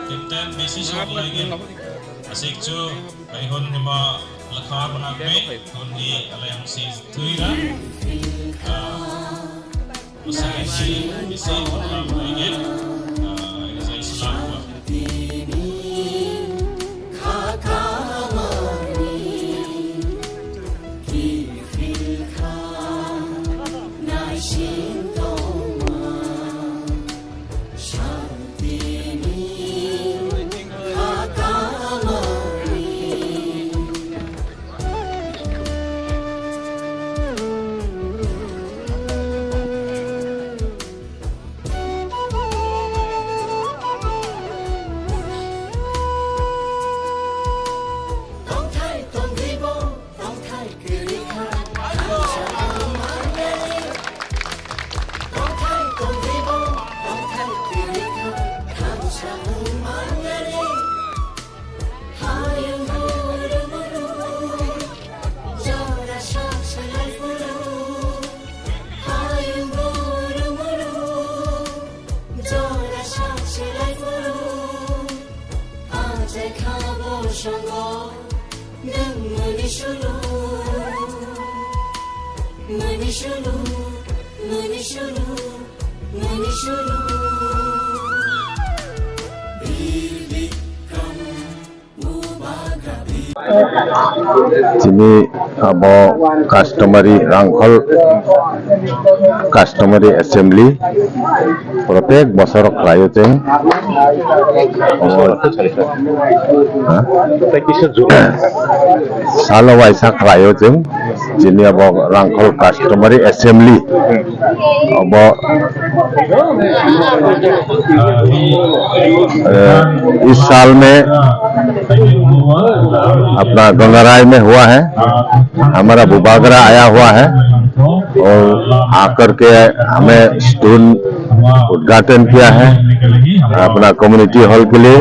Tinten besis lagi. Asik cu, bayhon lima lekar menakme, hundi alayang si tuira. Usaha si bisi orang lagi. Ini saya Islam. Sini abo customary Rangkhol customary assembly प्रत्येक बছৰ krayoting साल वाइसा krayoting sini abo Rangkhol customary assembly abo इस साल में अपना गंगाराय में हुआ है हमारा बुबागरा आया हुआ है और आकर के हमें स्टोन उद्घाटन किया है अपना कम्युनिटी हॉल के लिए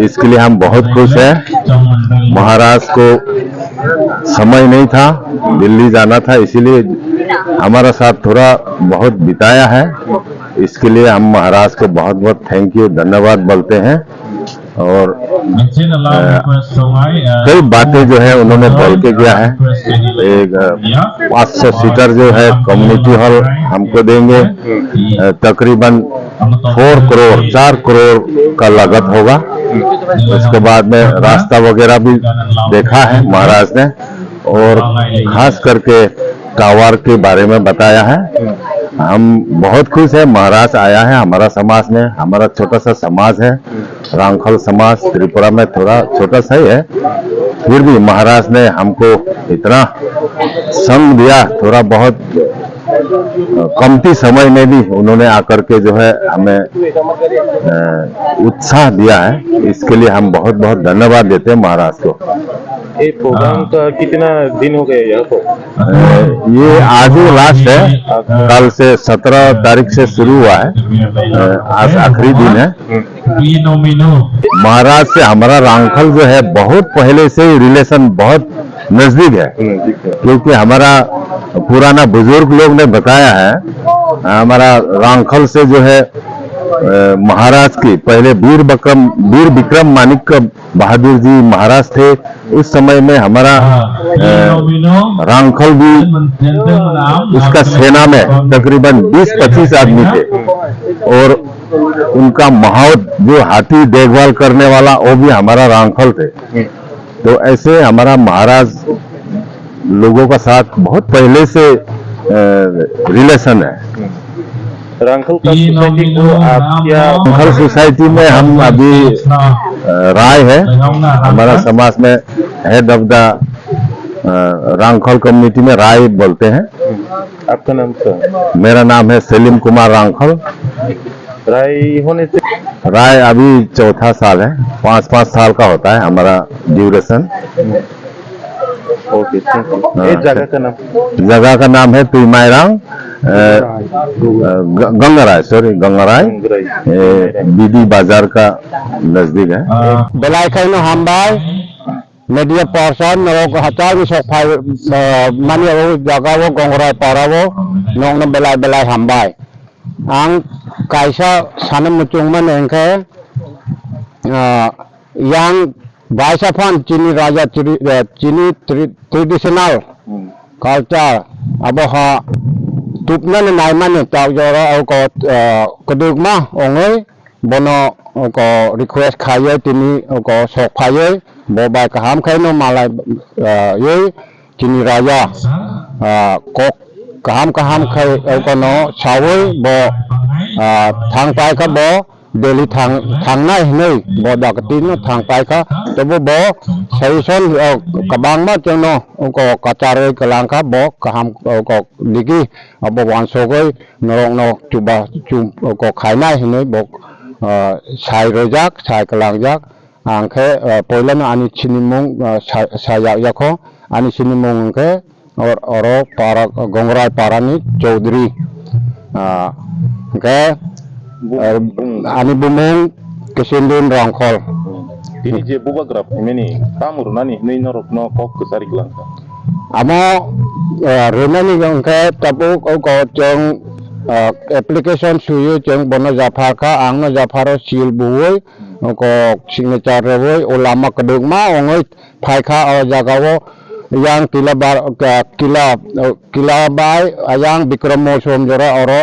इसके लिए हम बहुत खुश हैं महाराज को समय नहीं था दिल्ली जाना था इसीलिए हमारा साथ थोड़ा बहुत बिताया है इसके लिए हम महाराज को बहुत बहुत थैंक यू धन्यवाद बोलते हैं और कई बातें जो है उन्होंने बोल के गया है एक 500 सीटर जो है कम्युनिटी हॉल हमको देंगे तकरीबन 4 करोड़ का लागत होगा उसके बाद में रास्ता वगैरह भी देखा है महाराज ने और खास करके टावर के बारे में बताया है हम बहुत खुश है महाराज आया है हमारा समाज में हमारा छोटा सा समाज है रांखल समाज त्रिपुरा में थोड़ा छोटा सा ही है फिर भी महाराज ने हमको इतना संग दिया थोड़ा बहुत कमती समय में भी उन्होंने आकर के जो है हमें उत्साह दिया है इसके लिए हम बहुत बहुत धन्यवाद देते हैं महाराज को ये प्रोग्राम का कितना दिन हो गया यहाँ को ये आज ही लास्ट है कल से 17 तारीख से शुरू हुआ है आज आखिरी दिन है महाराज से हमारा रांखल जो है बहुत पहले से ही रिलेशन बहुत नजदीक है क्योंकि हमारा पुराना बुजुर्ग लोग ने बताया है हमारा रांखल से जो है महाराज की पहले वीर विक्रम मानिक बहादुर जी महाराज थे उस समय में हमारा रांखल भी उसका सेना में तकरीबन 20-25 आदमी थे और उनका माहौत जो हाथी देखभाल करने वाला वो भी हमारा रांखल थे तो ऐसे हमारा महाराज लोगों का साथ बहुत पहले से रिलेशन है रांखल सोसाइटी को आप क्या रांखल सोसाइटी में हम अभी राय है हमारा समाज में हेड ऑफ द रांखल कम्युनिटी में राय बोलते हैं आपका नाम क्या मेरा नाम है सलीम कुमार रांखल राय होने से राय अभी 4था साल है 5-5 साल का होता है हमारा ड्यूरेशन ओके जगह का नाम है तुईमाईरांग गंगाराय बीडी बाजार का नजदीक है बेलायखाइन हामबाय मीडिया पर्सन नरक हचार मिसक मानियो जगह गंगराय पारावो नोंग बेलाय हामबाय ang kaisa sanam muchung man engke yang baisa phan chini raja chini traditional culture aboha tupna nai man taw jora au ko keduk ma ongoi bono ko request khaye tini ko sok phaye bo bai ka ham khai no malai ye chini raja ko kaham khai ko no chawoi bo thang pai ka bo Delhi thang nai nei bo dakatin no thang pai ka to bo saison kabang ma cheno ko kachare kalang ka bo kaham ko digi abo wan sogoi norong no chuba chum ko khai nai nei bo sai rojak sai kalang jak angke poilan ani chinimong saya yakho ani chinimong ke oro para gongrai parani chaudhary ke ani bumeng kesindun rangkhol ini je buba grab ini tamur nani nei norok no kok kesari langka amo renani gongke tapuk ko jong application suyu jong bono jafaka angno jafaro sil buoi ko signature rewoi ulama kedung ma ongoi phaikha o jagawo yang kila bai yang bikromo som jora oro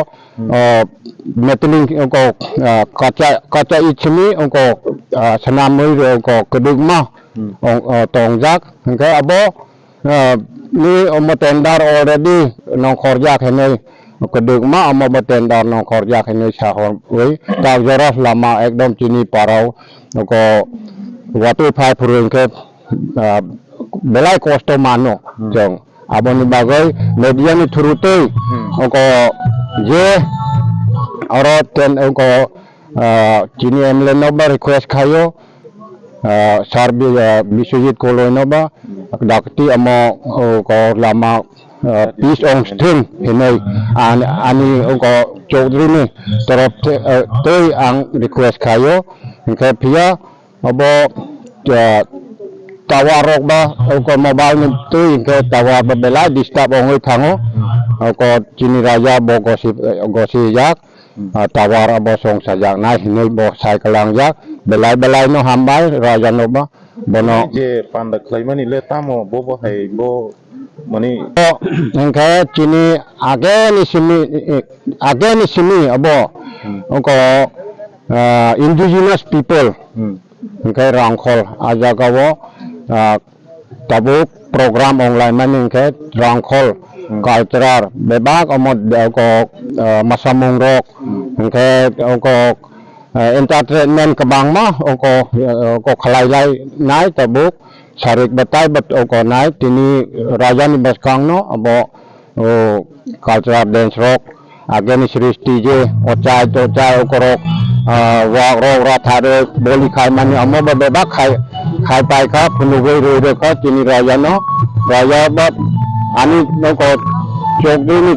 meteling ko kaca ichmi ko sanamoi ko kedugma tongjak ke abo ni omotendar already nong khorjak hene kedugma omotendar nong khorjak hene sahon oi ta jora lama ekdom chini parau ko watu phai phureng ke belai kosto mano jong aboni bagai media ni thurute ko je oro ten ko chini emle no ba request khayo sarbi bisujit koloi no ba dakti amo ko lama peace on string hinai ani ko chaudhary ni taraf te ang request khayo ke phia abo tawarok ba ko mobile ni tu ke tawar ba bela disturb ongoi thango ko chini raja bo gosi jak tawar abo song sajak nai hinai bo sai kalang jak belai no hambai raja no ba bono je panda klaimani le tamo bo hai bo mani engke chini age ni simi abo ko indigenous people engke rangkhol ajagawo tabuk program online maning ke rangkhol cultural bebak amod ko masamung rok ke ko entertainment kabang ma ko khalai lai nai tabuk sarik batai bat ko nai tini raja ni baskang no abo cultural dance rock ageni sristi je ochai ko rok wa rok ra thare boli khai mani amo bebak khai pai ka phunugoi ro ka tini raja no raja ba ani no ko chokdi ni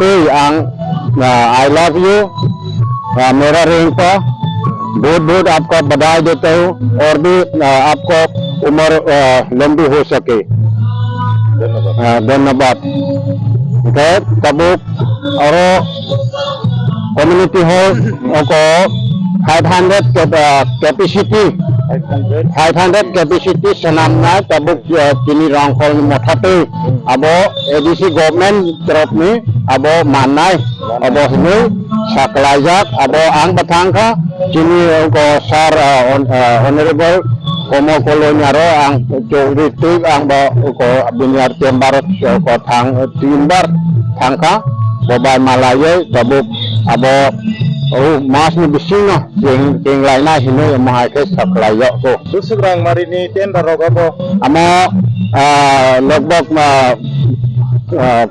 te ang I love you मेरा ring का बहुत आपका बधाई देता हूँ और भी आपको उम्र लंबी हो सके धन्यवाद तबुक और कम्युनिटी हॉल को 500 कैपेसिटी सनामना तबुक चीनी रंगखोल मथाते abo ADC government तरफ में abo माननाय abo हमें saklajak abo ang batangka chini ko sar honorable komo kolonyaro ang chogritik ang ba ko binyar tembar ko thang timbar thangka bobai malaye tabuk abo mas ni bisino ting laina hinu mahai ke saklayo ko susugrang marini tenda rogabo amo logbok 4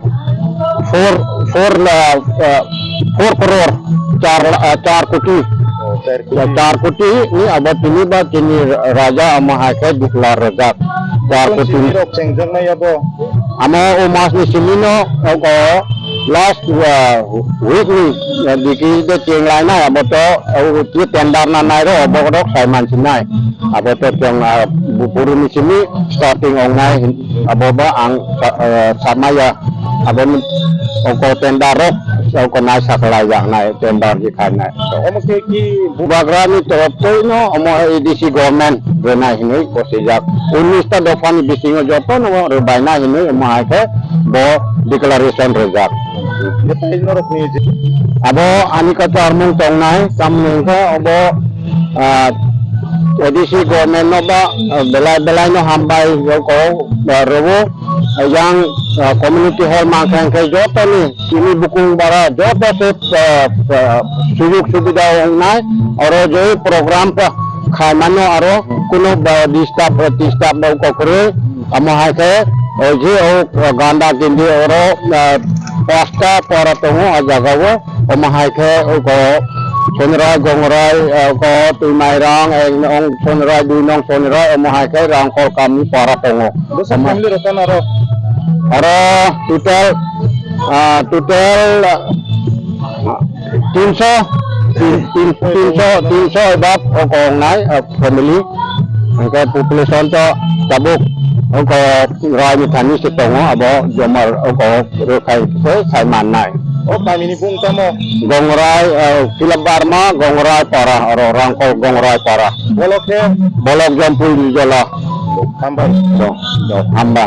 crore 4 कोटी 4 कोटी ni abad ini ba kini raja amahake diklar raja 4 koटी rok sengjong na yabo amo umas ni simino ko last week ni diki de cheng lai na aboto ti tendar na nai ro abodok saiman sinai aboto cheng bupuru ni sini starting ongai aboba ang samaya abon ko tendar ro organize saklay yak nai tendar jikan nai Omo ke ki Bagrani terapto no omo EDC government rena hinui ko sejak 19 dofani bisingo joto no rebaina hinui omo ke bo declaration result Kita ini orang punya abo ani kata armung tong nai samning ka abo EDC government no ba belai no hambai ko rewo yang community hall makan ke joto ni kini bukung bara joto se sujug subida nai aro jo program pa khamano aro kuno distab ba ko kore amo ha ke oje o ganda kindi aro pasta para tongo ajagawo amo ha ke ko sonrai gongrai ko tumai rang ong sonrai dunong sonrai amo ha ke rang ko kami para tongo Dosa family rokan aro total 300 above orang nai family angka population to tabuk angka rai mi thani setong abo jomar angka rekai se saiman nai Oh kami ini pun tamo gongrai Silabarma gongrai para orang ko gongrai para bolok bolok jampul di jola tambah do hamba